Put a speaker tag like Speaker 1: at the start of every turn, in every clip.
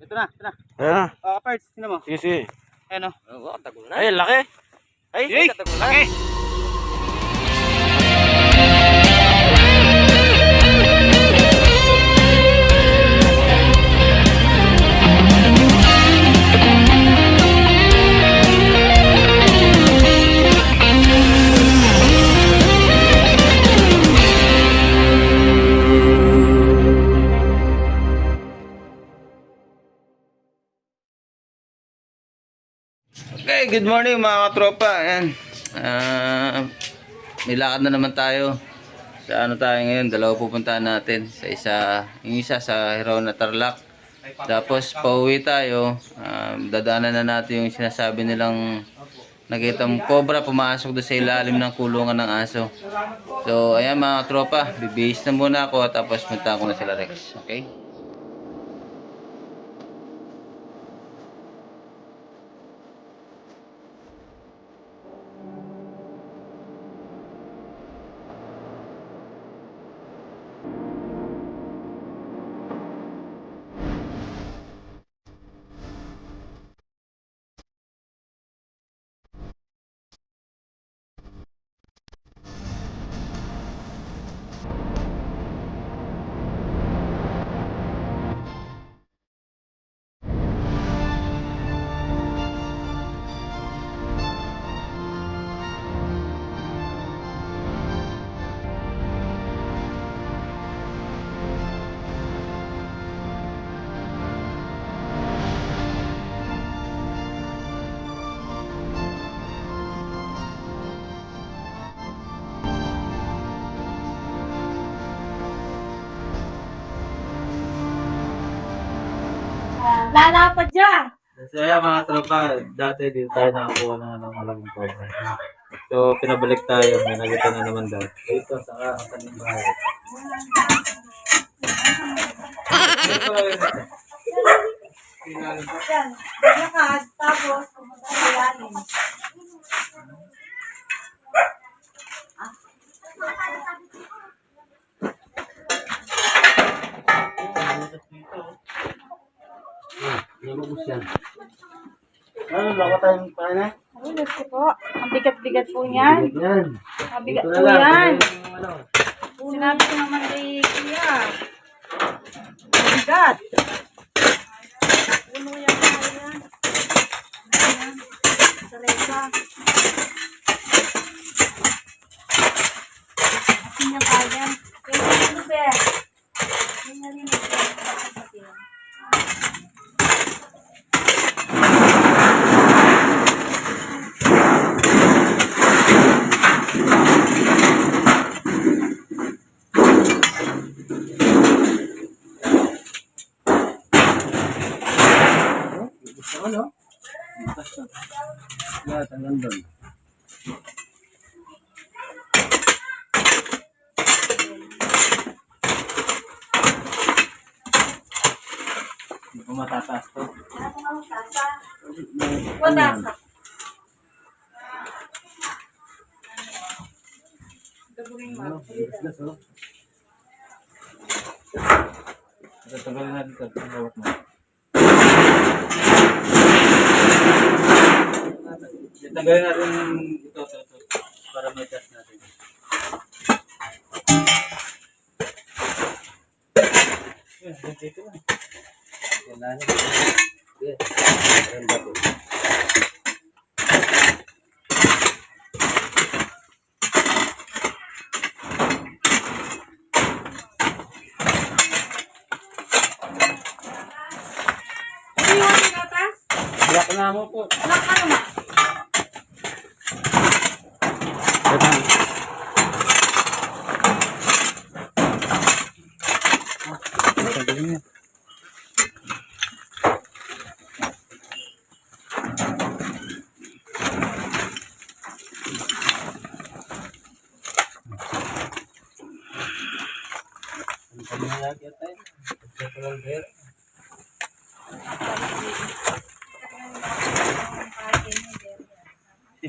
Speaker 1: Ito na, ito na.
Speaker 2: Ayan na.
Speaker 1: Parts, sino mo?
Speaker 2: Sige, sige.
Speaker 1: Ayan o.
Speaker 3: Oo, tagulan.
Speaker 2: Ay, laki. Ay,
Speaker 1: Yay!
Speaker 3: tagulan.
Speaker 1: Laki! Okay, good morning mga katropa. Ayan. May lakad na naman tayo. Sa ano tayo ngayon? Dalawa pupuntahan natin. Yung isa sa Hirona Tarlac. Tapos pauwi tayo. Dadaanan na natin yung sinasabi nilang nakita mong cobra pumasok doon sa ilalim ng kulungan ng aso. So, ayan mga katropa. Bibihis na muna ako tapos punta ko na sila Rex. Okay?
Speaker 4: Lalapad dyan!
Speaker 1: So ayan mga tropa, dati dito tayo nakakuha ng malaking cobra. So pinabalik tayo, may nakita na naman daw. Dito sa kakaling bahay.
Speaker 4: Yan. Lakad, tapos pumunta sa ilalim.
Speaker 1: Ano, baka tayong paana?
Speaker 4: Ay, gusto po. Ang bigat-bigat po niyan.
Speaker 1: Yan.
Speaker 4: Ang bigat
Speaker 1: Ito
Speaker 4: po
Speaker 1: na lang.
Speaker 4: yan.
Speaker 1: Ano?
Speaker 4: Sinabi ko naman kay Kuya. Ang bigat. Puno yan kaya. Ayan. Saresa. Asin niya kaya. Kaya ano ba? Kaya rin ito.
Speaker 1: Ano? Lahat ang nandun. Hindi ko matataas to.
Speaker 4: Wala.
Speaker 1: Ano? Bigas, oh. Tatagalin natin ito. Bawat mo. Tanggalin natin ito para may test natin. Yan, dito na. Yan na. Yan. Yan ba ito?
Speaker 4: Iwan yung gatas?
Speaker 1: Black na mo po.
Speaker 4: Black ano ma?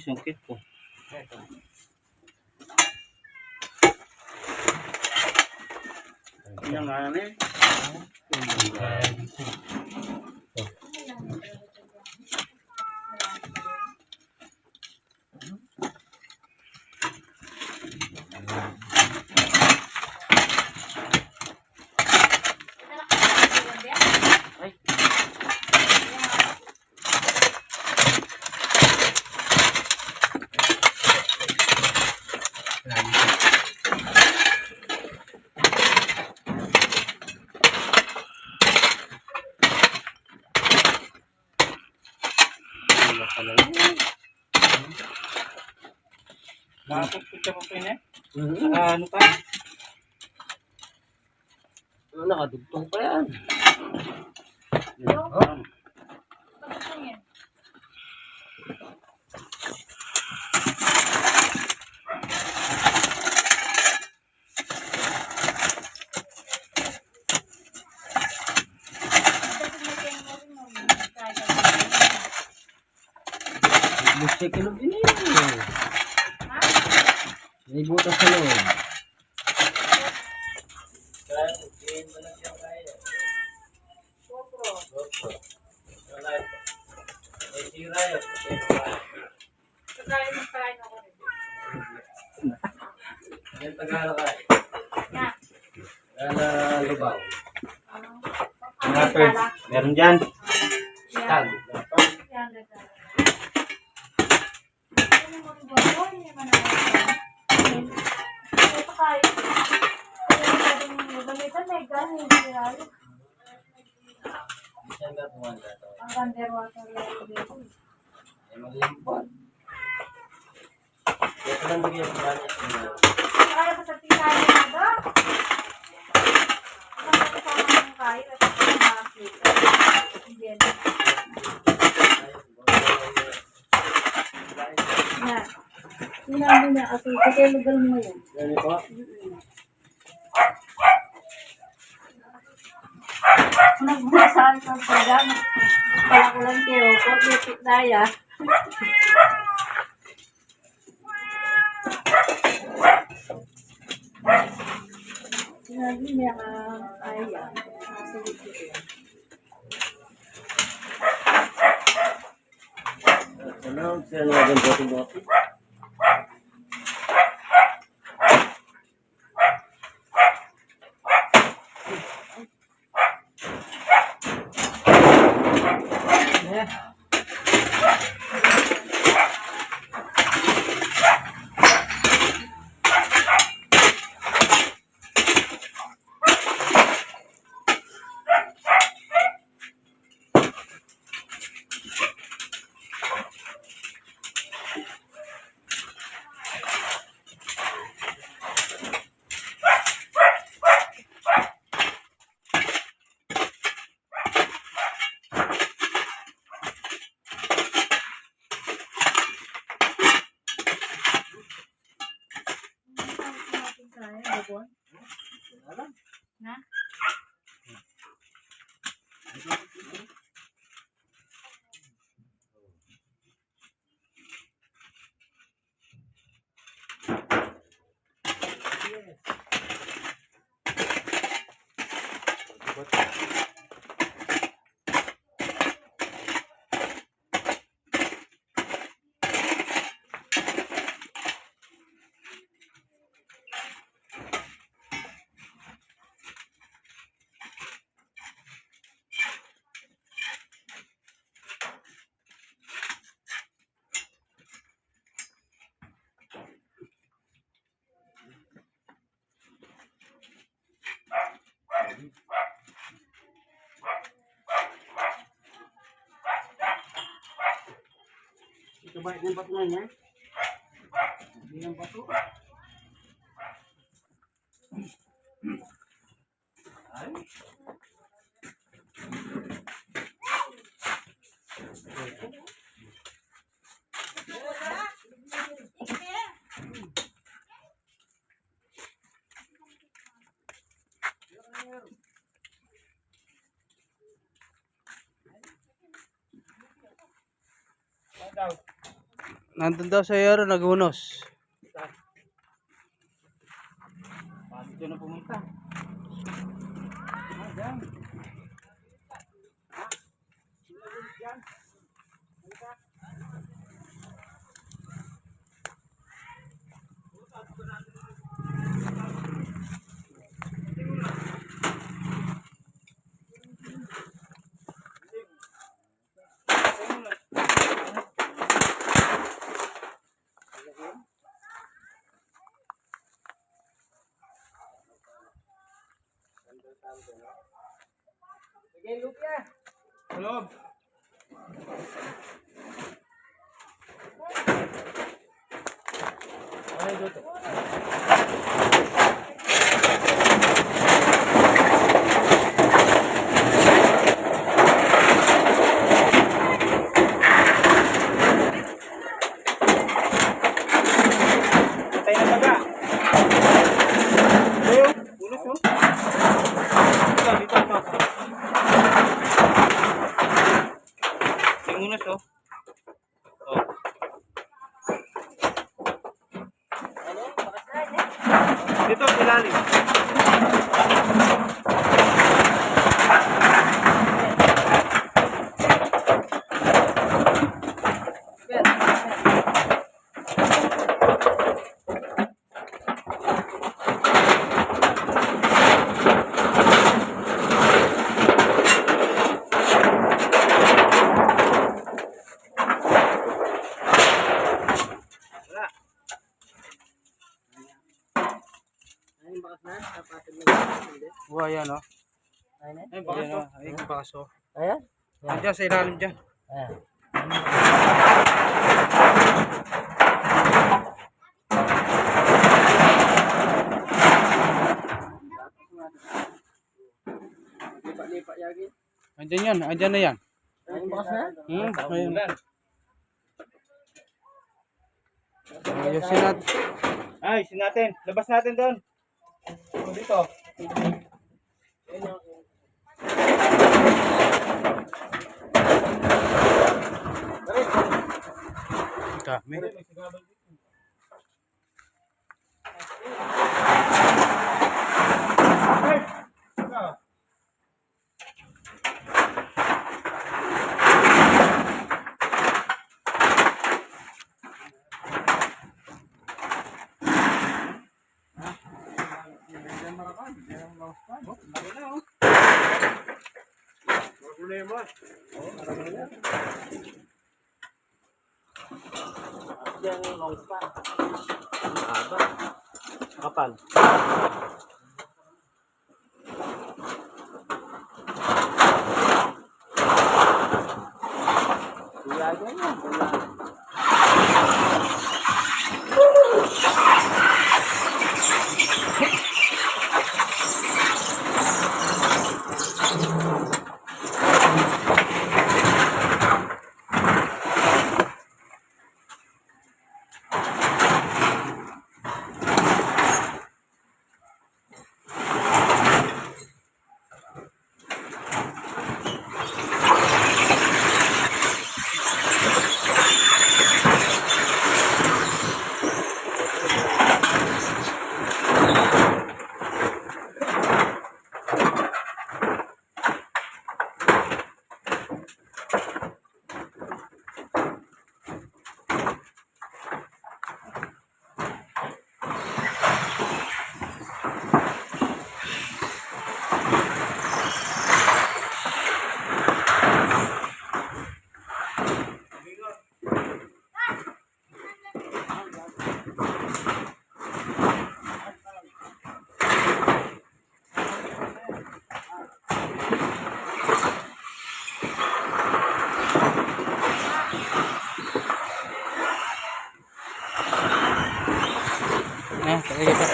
Speaker 4: Sungkit po. Yang aneh.
Speaker 2: Bakit ko siya pa pinay?
Speaker 3: Mhm.
Speaker 2: Ano pa?
Speaker 3: Nakadugtong pa yan.
Speaker 4: Yung, pagkakangin.
Speaker 3: Gusto ko lang din eh. May butas sa loob. Yan Tagalog ka. Lubaw.
Speaker 2: Mga birds. Meron dyan.
Speaker 3: Tag.
Speaker 4: Ang underwater level dito.
Speaker 3: Ito lang bigyan ko ba niya?
Speaker 4: Kaya pa sa tinay na ba? Ang kasama ng kain at ang bakit. Hindi na. Yan. Sinabi na kasi lugar mo yun.
Speaker 3: Yan po.
Speaker 4: Nagbusahan ng programa. Pala ko lang kayo. Kung lipit daya. Sinabi niya ayaw. Nasulit ko yan.
Speaker 3: Ano? Sila nga din bote-bote.
Speaker 4: Na?
Speaker 3: Ito ba yung bato na niya? Hindi yung bato. Ay.
Speaker 1: Nandun daw sa Yaro, naghunos.
Speaker 2: Bakit ko na pumunta? Loob. Patay na baga. Ayo, ulos oh. Dito. Yung ulos oh. Oh. Dito, ilalim. Wala.
Speaker 3: Ayun, bakas na. Kapatid na hindi.
Speaker 2: Oh, ayan oh.
Speaker 3: Ayun na.
Speaker 2: Ayan oh. Ayan yung baso.
Speaker 3: Ayan.
Speaker 2: Diyan sa ilalim dyan.
Speaker 3: Ayan. Lipat-lipat yagi.
Speaker 2: Andyan yan. Andyan na yan.
Speaker 3: Ayun, bakas na.
Speaker 2: Ayun. Ayusin natin. Ay, natin. Labas natin doon. Dito. Dami.
Speaker 3: Yung long span. Haba.
Speaker 2: Kapal.
Speaker 3: Iyaga yan.
Speaker 2: Sige pa.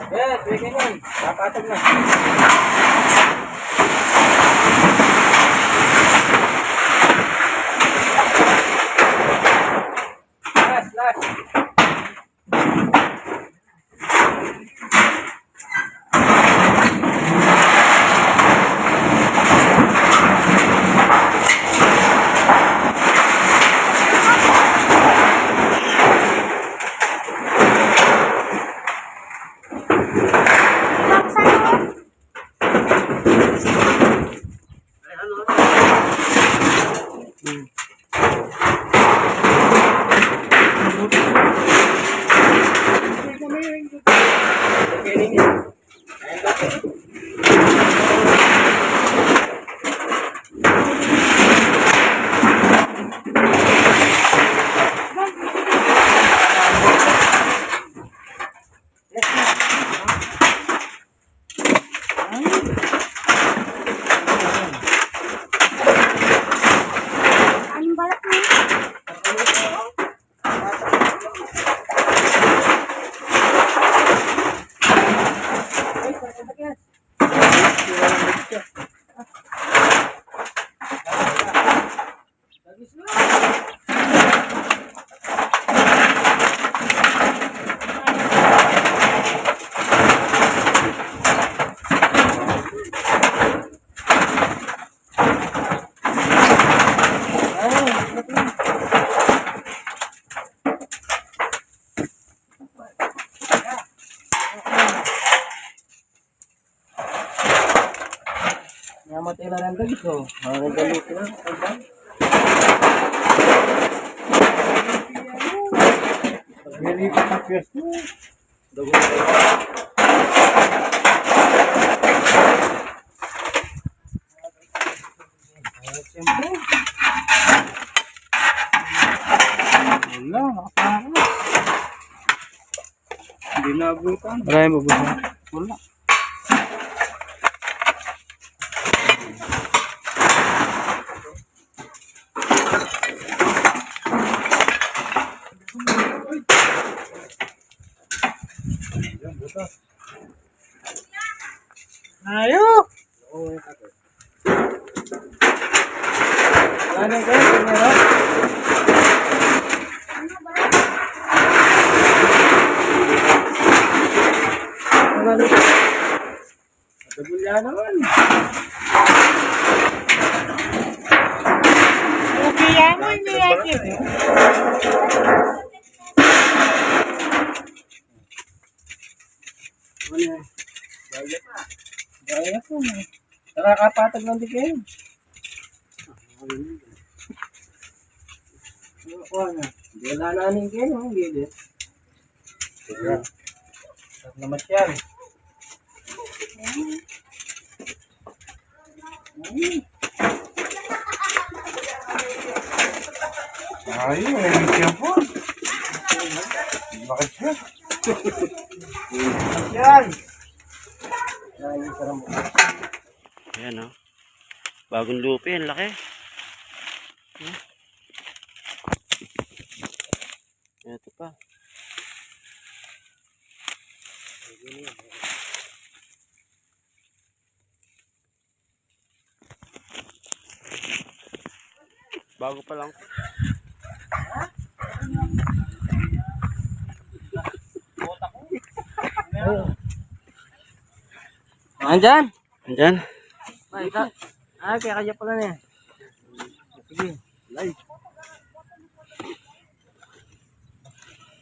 Speaker 3: Yes, bigyan yan. Kapatid na. namatay na lang dito. Nagalit na.
Speaker 2: Nilipat na pwesto. Wala, nakapaka. Hindi naabutan.
Speaker 3: Maraming mabuhay.
Speaker 2: Wala.
Speaker 3: Ayo! Ano ba? Meron? Ano? Nagulya naman. Kaya mo hindi natin. Gaya po. Nakakapatag ng bigay. Wala na aning kayo, hindi din.
Speaker 2: Sarap naman yan. Ayun, ayun siya po. Bakit siya? Bakit yan?
Speaker 3: Ayan o. Bagong lupi, ang laki. Ito pa. Bago pa lang. Andyan? Andyan? Kaya kaya pala niya. Sige, live.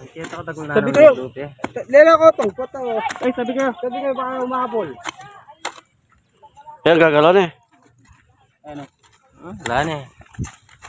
Speaker 3: Sabi kayo, lela ko itong puto. Ay, sabi kayo baka umabol. Yan, gagalaw na eh.
Speaker 2: Ano?
Speaker 3: Wala na eh.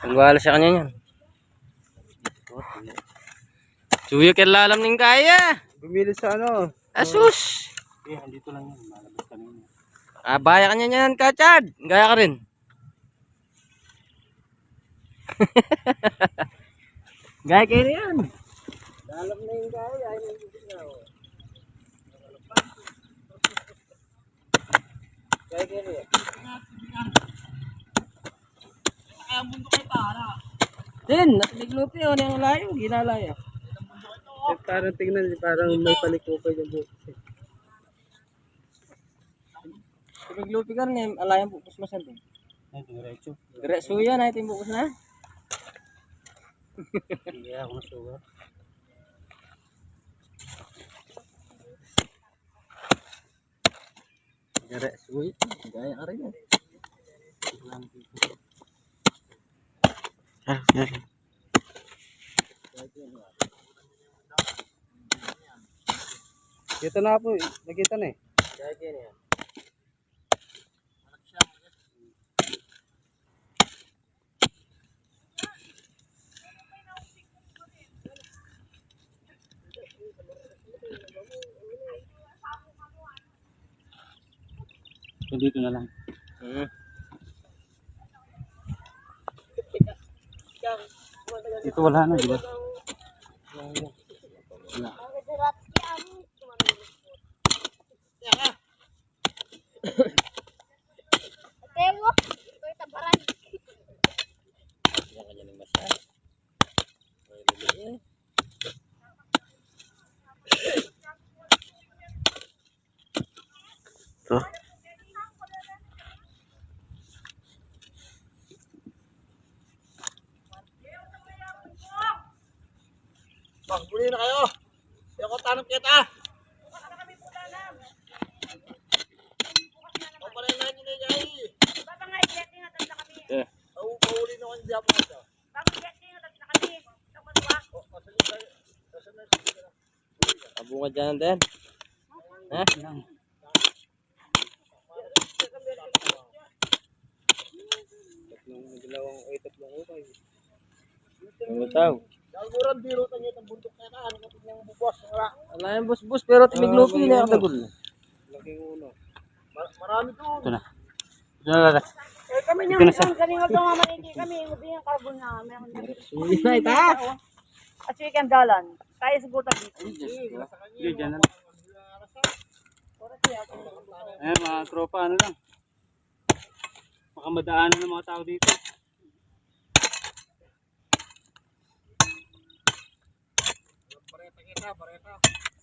Speaker 3: Nagwala sa kanya yan. Suyo kilalam ning kaya.
Speaker 2: Bumili sa ano?
Speaker 3: Asus!
Speaker 2: Andito lang yan. Malabas kanina.
Speaker 3: Baya kanya yan, Kachad. Gaya ka rin. Gaya kayo rin yan. Alam na yung gaya. Ayaw na yung biglaw. Gaya kayo rin yan. Kaya mundo kayo para. Din, natiglupi yun. Yung layo, ginalayo.
Speaker 2: Parang tingnan, parang may palikupay yung bukas.
Speaker 3: Tiglupi ka rin. Alayang bukos masan din.
Speaker 2: Ay, diretso.
Speaker 3: Diretso yan. Ay, ito yung bukos na.
Speaker 2: Hindi ako masuwa.
Speaker 3: Diretso yan. Gaya ka rin yan.
Speaker 2: Kita na po, nakita na eh.
Speaker 3: Gaya kayo yan.
Speaker 2: Dito na lang. Dito wala na, di ba? Wala.
Speaker 4: Tengo, ito tabaran.
Speaker 3: Ito.
Speaker 2: Magbuli na kayo. Hindi ako tanong kita. Ang panay na nyo na yay. Pauuli na kong diya po ito.
Speaker 3: Abunga dyan din. Ha?
Speaker 2: Dalawang ay tatlong ukay.
Speaker 1: Butaw.
Speaker 3: Wala yung bus-bus pero timiglupi na yung dagol.
Speaker 2: Laking uno.
Speaker 1: Ito na. Ito na lalas.
Speaker 4: Eh, kami niyang kanina ito nga malindi kami. Ubi yung carbon na. Meron na.
Speaker 3: Ay, ta!
Speaker 4: At chicken dalan. Kaya sa buta dito.
Speaker 1: Hindi, dyan na. Ayan mga tropa, ano lang. Baka madaanan ng mga tao dito.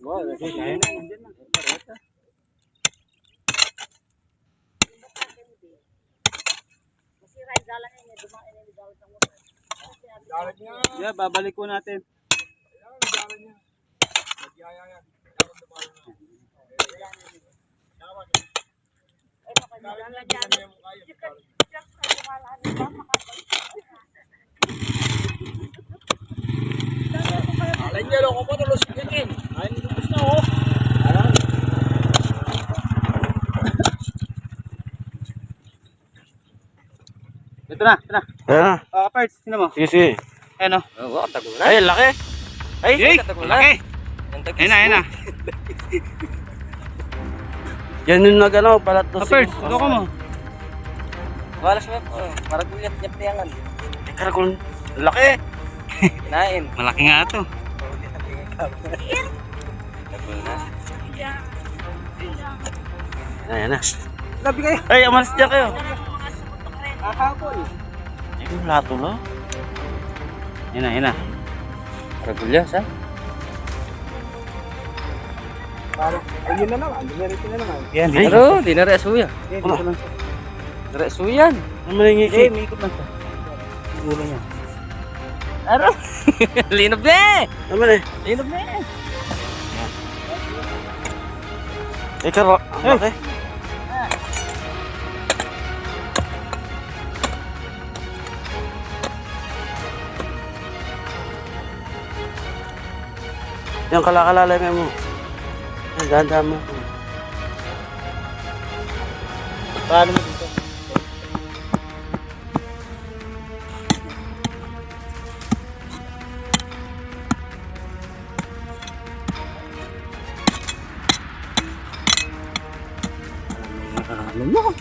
Speaker 1: Wow, kasi kaya na. Nandiyan na. Bareta.
Speaker 4: Masira yung dalan niya. Dumaan yung dalan ng motor.
Speaker 1: Yeah, babalik ko natin. Ito na, ito na.
Speaker 2: Ayan na.
Speaker 1: Parts, sino mo?
Speaker 2: Sige, sige.
Speaker 1: Ayan o.
Speaker 3: Oo, tagulan.
Speaker 2: Ay, laki. Ay,
Speaker 1: Laki. Ayan na, ayan na.
Speaker 2: yan yung nag-ano, balat to.
Speaker 1: Parts, ito ko mo.
Speaker 3: Wala siya po. Maragulat niya tiyangan.
Speaker 2: Ay, karakol. Laki.
Speaker 3: Kinain.
Speaker 1: Malaki nga ito.
Speaker 2: Ayan na.
Speaker 3: Labi kayo.
Speaker 2: Ay, amalas dyan kayo.
Speaker 3: Kahapon.
Speaker 2: Ay, lato no?
Speaker 1: Ayan na, ayan na.
Speaker 3: Maragulat, ha?
Speaker 2: Ayun na naman. Dumerito na naman.
Speaker 1: Yan,
Speaker 3: Pero, di na resuya.
Speaker 2: Ano?
Speaker 3: Resuyan.
Speaker 2: Ano malingi?
Speaker 1: may ikot lang siya. Ulo niya.
Speaker 3: Aro. Linob na eh.
Speaker 2: Naman eh.
Speaker 3: Linob na eh.
Speaker 2: Ay, karo. Ang laki. Yung kalakalalay mo. Ang ganda mo.
Speaker 1: Paano mo dito?
Speaker 2: Ano mo?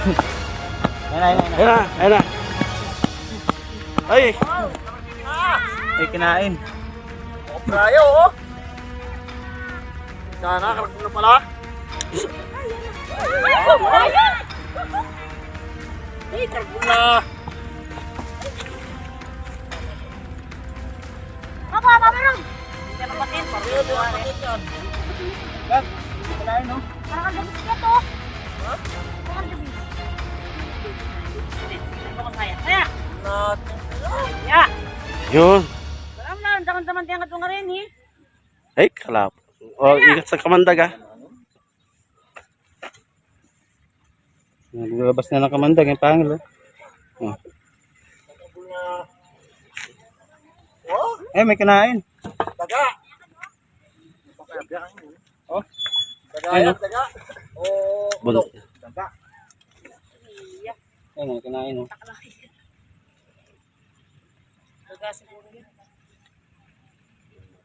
Speaker 1: Ayan na, ayan na.
Speaker 2: Ayan na, ayan na. Ay!
Speaker 1: Ay, kinain.
Speaker 2: Prayo, oh! Sana, kalagpag na pala. Kalagpag na.
Speaker 4: Papa, papa lang. Hindi na patin.
Speaker 1: Kinain, no?
Speaker 4: Parang gabis ka to. Parang gabis. Parang kaya. Kaya. Ya.
Speaker 2: Yun.
Speaker 4: Alam na, daman-daman tiyan ka nga rin eh.
Speaker 2: Ay, kalap. O, ingat sa kamandag ah.
Speaker 1: Nalabas na ng kamandag, yung pangil, oh. Eh, may kinain.
Speaker 2: Daga.
Speaker 1: Oh.
Speaker 2: Daga
Speaker 1: yan,
Speaker 2: daga. O, bulok. Daga.
Speaker 1: Ayun, may kinain, oh.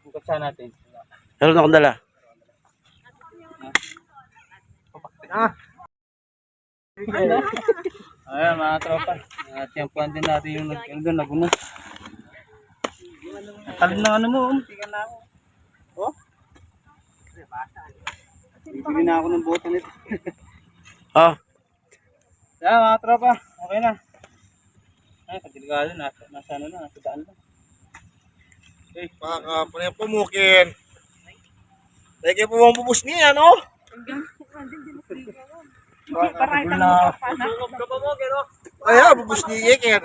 Speaker 1: Ang katsa natin.
Speaker 2: Meron akong dala.
Speaker 1: Ayan, mga tropa. Tiyampuan din natin yung doon, naguno. Talim na ano mo, tingnan na ako. Oh? Bibili na ako ng boto nito.
Speaker 2: Ah,
Speaker 1: Ayan, mga tropa. Okay na. Ay, kadelikado. Nasa ano na, nasa daan na. Okay.
Speaker 2: baka pumukin. Lagi po mong bubus niya, no? Ay, bubus niya, Ken.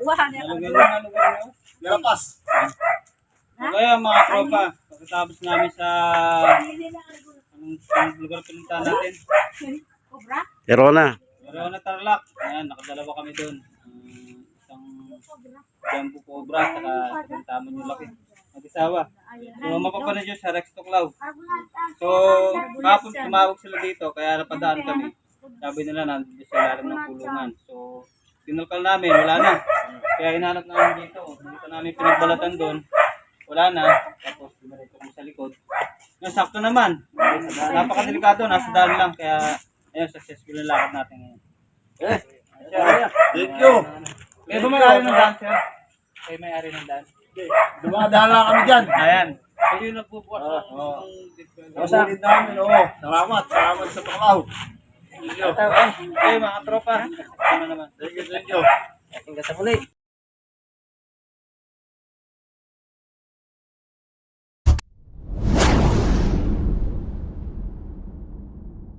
Speaker 4: Wah, niya.
Speaker 2: Lapas.
Speaker 3: Kaya mga tropa, pagkatapos namin sa anong lugar pinuntahan natin?
Speaker 4: Cobra?
Speaker 5: Erona.
Speaker 3: Verona Tarlac. Ayan, nakadalawa kami doon. Isang Jumbo Cobra, saka isang tamon yung laki. Mag-isawa. So, mapapanood yun sa Rex Tuklaw. So, kapon tumawag sila dito, kaya napadaan kami. Sabi nila, nandito sa ilalim ng kulungan. So, tinulkal namin, wala na. Kaya hinanap namin dito. Dito namin pinagbalatan doon. Wala na. Tapos, dumiretso kami sa likod. Yung sakto naman. Napakadelikado, nasa daan lang. Kaya, ayun, successful yung lakad natin ngayon.
Speaker 2: Thank you.
Speaker 3: Kayo ba may-ari ng daan, sir? Kayo may-ari ng daan?
Speaker 2: Dumadaan lang kami dyan.
Speaker 3: Ayan. Kayo yung nagbubukas
Speaker 2: Sa ulit namin, oo. Salamat. Salamat sa pakaw.
Speaker 3: Okay, mga tropa. Ano naman?
Speaker 2: Thank you, thank you.
Speaker 3: Hanggang sa muli.